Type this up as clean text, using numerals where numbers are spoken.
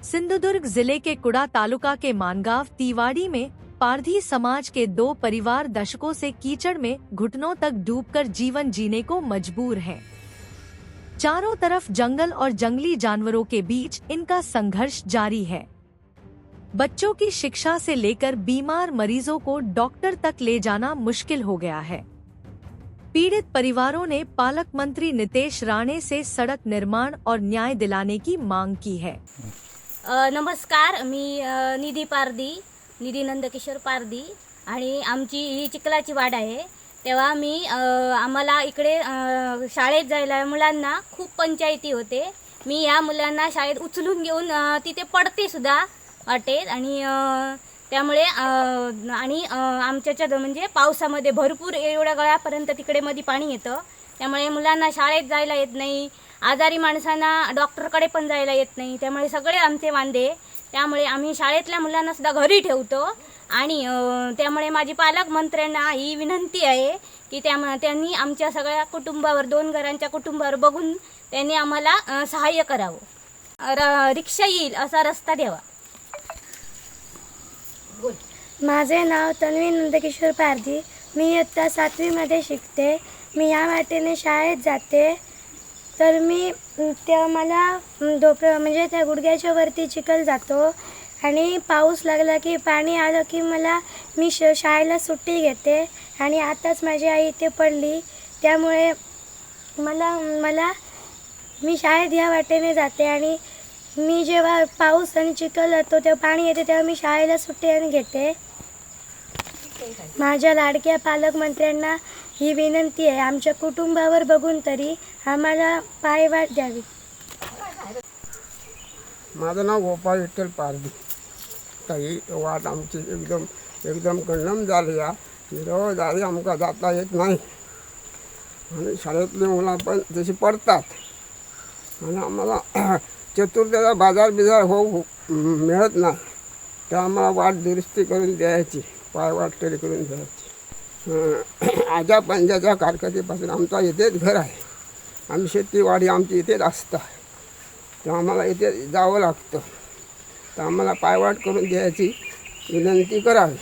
सिंधुदुर्ग जिले के कुड़ा तालुका के मानगांव तीवाड़ी में पारधी समाज के 2 परिवार दशकों से कीचड़ में घुटनों तक डूबकर जीवन जीने को मजबूर हैं। चारों तरफ जंगल और जंगली जानवरों के बीच इनका संघर्ष जारी है। बच्चों की शिक्षा से लेकर बीमार मरीजों को डॉक्टर तक ले जाना मुश्किल हो गया है। पीड़ित परिवारों ने पालक मंत्री नितेश राणे से सड़क निर्माण और न्याय दिलाने की मांग की है। नमस्कार, मी निधी नंदकिशोर पारधी आणि आमची ही चिखलाची वाड आहे। तेव्हा आम्हाला इकडे शाळेत जायला मुलांना खूप पंचायती होते। मी या मुलांना शाळेत उचलून घेऊन तिथे पडते सुद्धा वाटेत आणि त्यामुळे आमच्या म्हणजे पावसामध्ये भरपूर एवढ्या गळ्यापर्यंत तिकडे मध्ये पाणी येतं। त्यामुळे मुलांना शाळेत जायला येत नाही, आजारी माणसांना डॉक्टरकडे पण जायला येत नाही। त्यामुळे सगळे आमचे वांदे। त्यामुळे आम्ही शाळेतल्या मुलांना सुद्धा घरी ठेवतो आणि त्यामुळे माझी पालकमंत्र्यांना ही विनंती आहे की त्यांनी आमच्या सगळ्या कुटुंबावर 2 घरांच्या कुटुंबावर बघून त्यांनी आम्हाला सहाय्य करावं। रिक्षा येईल असा रस्ता द्यावा। माझे नाव तन्वी नंदकिशोर पारधी। मी इयत्ता 7वी मध्ये शिकते। मी या वाटेने शाळेत जाते। तर मला म्हणजे त्या गुडघ्याच्या वरती चिखल जातो आणि पाऊस लागला की पाणी आलं की मी शाळेला सुट्टी घेते आणि आताच माझी आई इथे पडली। त्यामुळे मी शाळेत या वाटेने जाते आणि मी जेव्हा पाऊस आणि चिखल येतो तेव्हा पाणी येते तेव्हा मी शाळेला सुट्टी घेते। माझ्या लाडक्या पालकमंत्र्यांना ही विनंती आहे, आमच्या कुटुंबावर बघून तरी आम्हाला पायवाट द्यावी। माझं नाव गोपाळ विठ्ठल पारधी। ही वाट आमची एकदम गंडम झाली आहे। रोज आधी आमका जाता येत नाही आणि शाळेतली मुलं पण तशी पडतात आणि आम्हाला चतुर्थीचा बाजार मिळत नाही। तर आम्हाला वाट दुरुस्ती करून द्यायची, पायवाट तरी करून द्यायची। आजा पंजाच्या कारखान्यापासून आमचा इथेच घर आहे। आम्ही शेतीवाडी आमची इथेच असतात, तर आम्हाला इथे जावं लागतं। तर आम्हाला पायवाट करून द्यायची विनंती करावी।